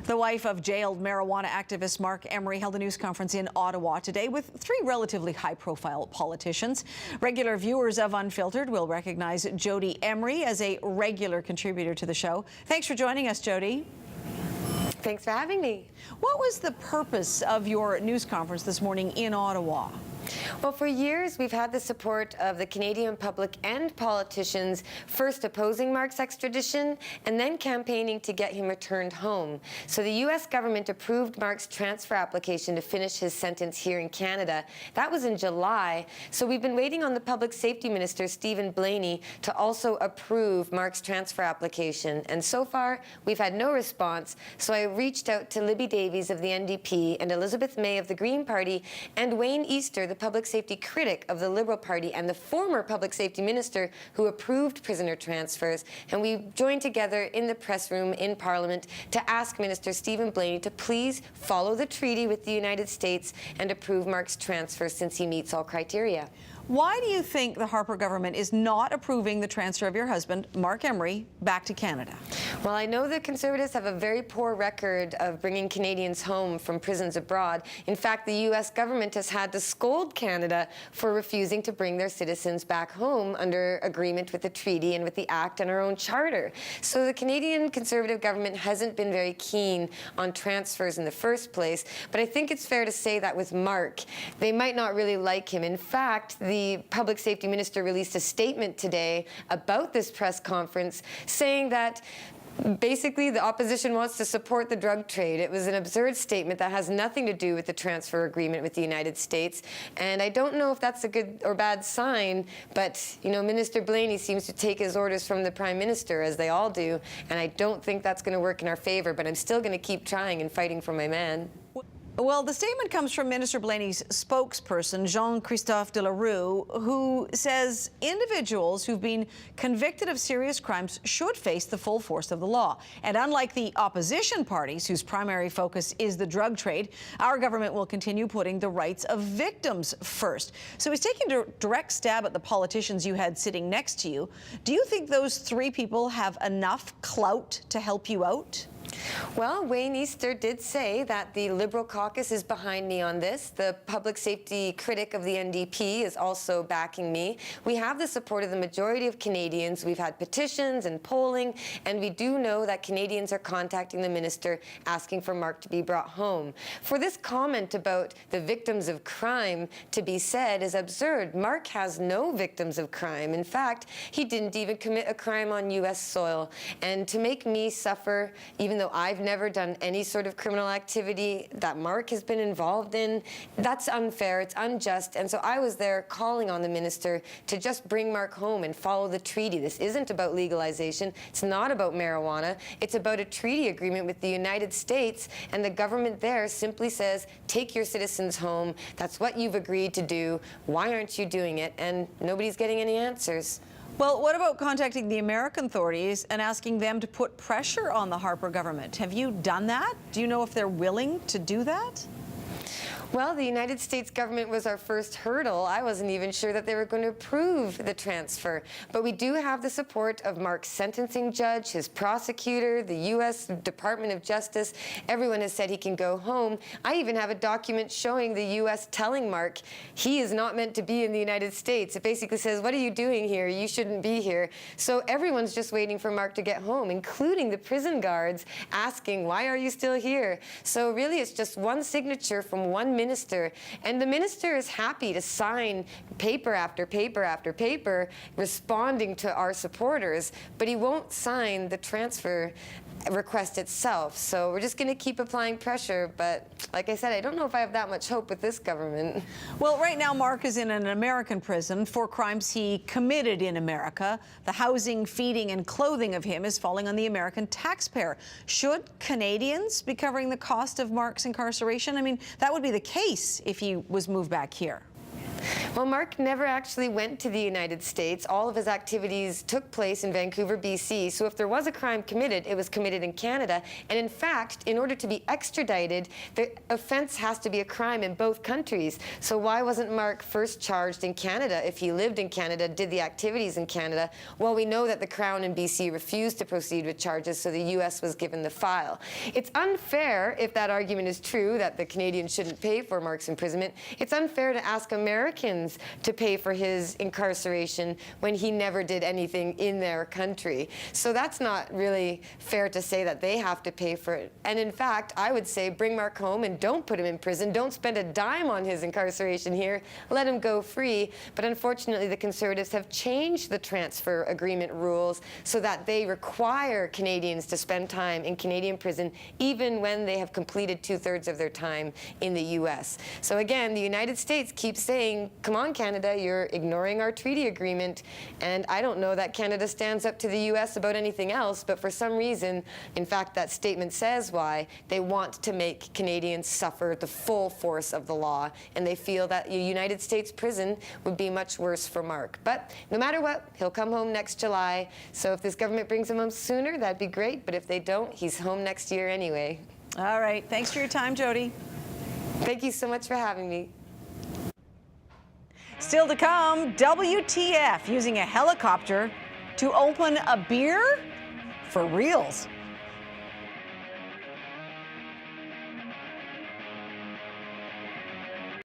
The wife of jailed marijuana activist Marc Emery held a news conference in Ottawa today with three relatively high-profile politicians. Regular viewers of Unfiltered will recognize Jodie Emery as a regular contributor to the show. Thanks for joining us, Jodie. Thanks for having me. What was the purpose of your news conference this morning in Ottawa? Well, for years, we've had the support of the Canadian public and politicians, first opposing Marc's extradition and then campaigning to get him returned home. So the U.S. government approved Marc's transfer application to finish his sentence here in Canada. That was in July. So we've been waiting on the Public Safety Minister, Stephen Blaney, to also approve Marc's transfer application. And so far, we've had no response. So I reached out to Libby Davies of the NDP and Elizabeth May of the Green Party and Wayne Easter, the public safety critic of the Liberal Party and the former public safety minister who approved prisoner transfers. And we joined together in the press room in Parliament to ask Minister Stephen Blaney to please follow the treaty with the United States and approve Marc's transfer since he meets all criteria. Why do you think the Harper government is not approving the transfer of your husband, Marc Emery, back to Canada? Well, I know the Conservatives have a very poor record of bringing Canadians home from prisons abroad. In fact, the U.S. government has had to scold Canada for refusing to bring their citizens back home under agreement with the treaty and with the Act and our own charter. So the Canadian Conservative government hasn't been very keen on transfers in the first place. But I think it's fair to say that with Marc, they might not really like him. In fact, the public safety minister released a statement today about this press conference saying that basically the opposition wants to support the drug trade. It was an absurd statement that has nothing to do with the transfer agreement with the United States. And I don't know if that's a good or bad sign, but, you know, Minister Blaney seems to take his orders from the Prime Minister, as they all do. And I don't think that's going to work in our favor, but I'm still going to keep trying and fighting for my man. Well, the statement comes from Minister Blaney's spokesperson, Jean-Christophe Delarue, who says individuals who've been convicted of serious crimes should face the full force of the law. And unlike the opposition parties, whose primary focus is the drug trade, our government will continue putting the rights of victims first. So he's taking a direct stab at the politicians you had sitting next to you. Do you think those three people have enough clout to help you out? Well, Wayne Easter did say that the Liberal caucus is behind me on this. The public safety critic of the NDP is also backing me. We have the support of the majority of Canadians. We've had petitions and polling, and we do know that Canadians are contacting the minister asking for Marc to be brought home. For this comment about the victims of crime to be said is absurd. Marc has no victims of crime. In fact, he didn't even commit a crime on U.S. soil. And to make me suffer, even though I've never done any sort of criminal activity that Marc has been involved in, that's unfair, it's unjust. And so I was there calling on the minister to just bring Marc home and follow the treaty. This isn't about legalization. It's not about marijuana. It's about a treaty agreement with the United States, and the government there simply says, take your citizens home. That's what you've agreed to do. Why aren't you doing it? And nobody's getting any answers. Well, what about contacting the American authorities and asking them to put pressure on the Harper government? Have you done that? Do you know if they're willing to do that? Well, the United States government was our first hurdle. I wasn't even sure that they were going to approve the transfer. But we do have the support of Marc's sentencing judge, his prosecutor, the U.S. Department of Justice. Everyone has said he can go home. I even have a document showing the U.S. telling Marc he is not meant to be in the United States. It basically says, what are you doing here? You shouldn't be here. So everyone's just waiting for Marc to get home, including the prison guards asking, why are you still here? So really, it's just one signature from one minister, and the minister is happy to sign paper after paper after paper responding to our supporters, but he won't sign the transfer request itself. So we're just going to keep applying pressure, but like I said, I don't know if I have that much hope with this government. Well, right now Marc is in an American prison for crimes he committed in America. The housing, feeding, and clothing of him is falling on the American taxpayer. Should Canadians be covering the cost of Marc's incarceration? I mean, that would be the case if he was moved back here. Well, Marc never actually went to the United States. All of his activities took place in Vancouver, BC. So if there was a crime committed, it was committed in Canada. And in fact, in order to be extradited, the offense has to be a crime in both countries. So why wasn't Marc first charged in Canada if he lived in Canada, did the activities in Canada? Well, we know that the Crown in BC refused to proceed with charges, so the U.S. was given the file. It's unfair, if that argument is true, that the Canadians shouldn't pay for Marc's imprisonment. It's unfair to ask Americans to pay for his incarceration when he never did anything in their country. So that's not really fair to say that they have to pay for it. And in fact, I would say bring Marc home and don't put him in prison. Don't spend a dime on his incarceration here. Let him go free. But unfortunately, the Conservatives have changed the transfer agreement rules so that they require Canadians to spend time in Canadian prison even when they have completed 2/3 of their time in the U.S. So again, the United States keeps saying, come on, Canada, you're ignoring our treaty agreement. And I don't know that Canada stands up to the U.S. about anything else, but for some reason, in fact, that statement says why, they want to make Canadians suffer the full force of the law, and they feel that a United States prison would be much worse for Marc. But no matter what, he'll come home next July. So if this government brings him home sooner, that'd be great. But if they don't, he's home next year anyway. All right. Thanks for your time, Jodie. Thank you so much for having me. Still to come, WTF using a helicopter to open a beer? For reals.